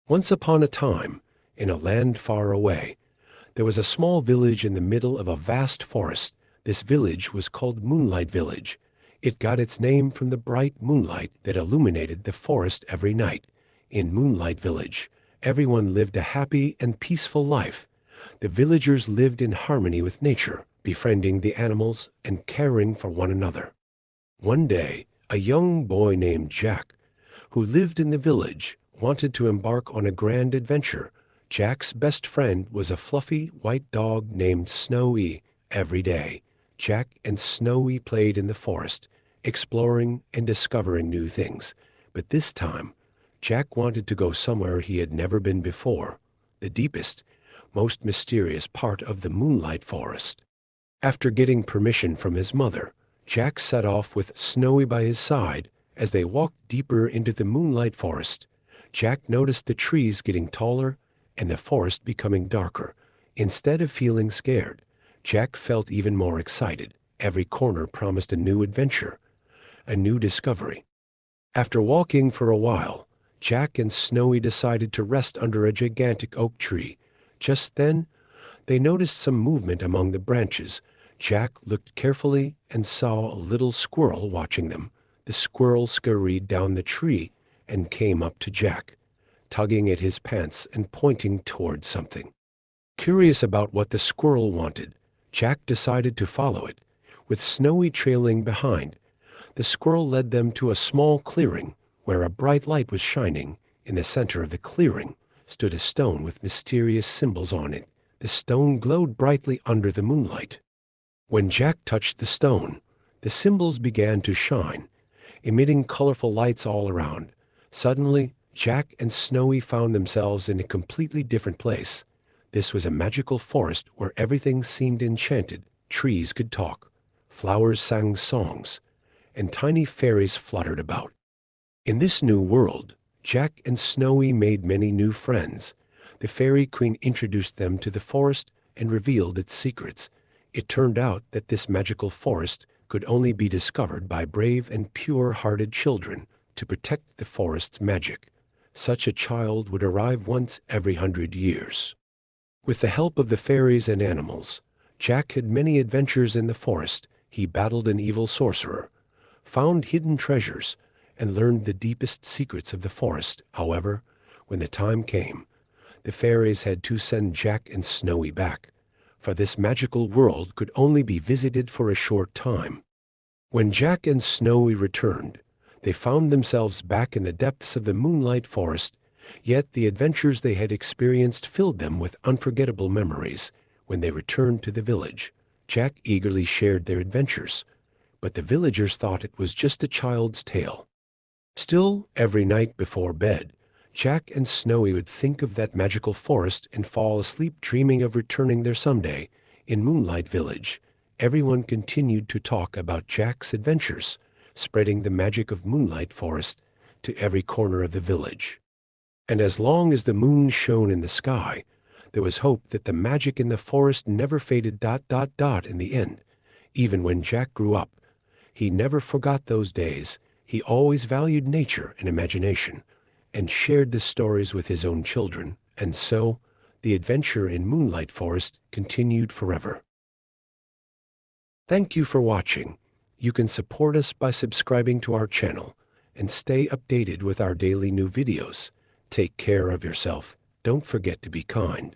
Once upon a time, in a land far away, there was a small village in the middle of a vast forest. This village was called Moonlight Village. It got its name from the bright moonlight that illuminated the forest every night. In Moonlight Village, everyone lived a happy and peaceful life. The villagers lived in harmony with nature, befriending the animals and caring for one another. One day, a young boy named Jack, who lived in the village, wanted to embark on a grand adventure. Jack's best friend was a fluffy white dog named Snowy. Every day, Jack and Snowy played in the forest, exploring and discovering new things. But this time, Jack wanted to go somewhere he had never been before, the deepest, most mysterious part of the Moonlight Forest. After getting permission from his mother, Jack set off with Snowy by his side. As they walked deeper into the Moonlight Forest, Jack noticed the trees getting taller and the forest becoming darker. Instead of feeling scared, Jack felt even more excited. Every corner promised a new adventure, a new discovery. After walking for a while, Jack and Snowy decided to rest under a gigantic oak tree. Just then, they noticed some movement among the branches. Jack looked carefully and saw a little squirrel watching them. The squirrel scurried down the tree and came up to Jack, tugging at his pants and pointing towards something. Curious about what the squirrel wanted, Jack decided to follow it. With Snowy trailing behind, the squirrel led them to a small clearing where a bright light was shining. In the center of the clearing stood a stone with mysterious symbols on it. The stone glowed brightly under the moonlight. When Jack touched the stone, the symbols began to shine, emitting colorful lights all around. Suddenly, Jack and Snowy found themselves in a completely different place. This was a magical forest where everything seemed enchanted. Trees could talk, flowers sang songs, and tiny fairies fluttered about. In this new world, Jack and Snowy made many new friends. The fairy queen introduced them to the forest and revealed its secrets. It turned out that this magical forest could only be discovered by brave and pure-hearted children. To protect the forest's magic, such a child would arrive once every 100 years. With the help of the fairies and animals, Jack had many adventures in the forest. He battled an evil sorcerer, found hidden treasures, and learned the deepest secrets of the forest. However, when the time came, the fairies had to send Jack and Snowy back, for this magical world could only be visited for a short time. When Jack and Snowy returned, they found themselves back in the depths of the Moonlight Forest, yet the adventures they had experienced filled them with unforgettable memories. When they returned to the village, Jack eagerly shared their adventures, but the villagers thought it was just a child's tale. Still, every night before bed, Jack and Snowy would think of that magical forest and fall asleep dreaming of returning there someday. In Moonlight Village, everyone continued to talk about Jack's adventures, spreading the magic of Moonlight Forest to every corner of the village. And as long as the moon shone in the sky, there was hope that the magic in the forest never faded. In the end, even when Jack grew up, he never forgot those days. He always valued nature and imagination, and shared the stories with his own children. And so, the adventure in Moonlight Forest continued forever. Thank you for watching. You can support us by subscribing to our channel and stay updated with our daily new videos. Take care of yourself. Don't forget to be kind.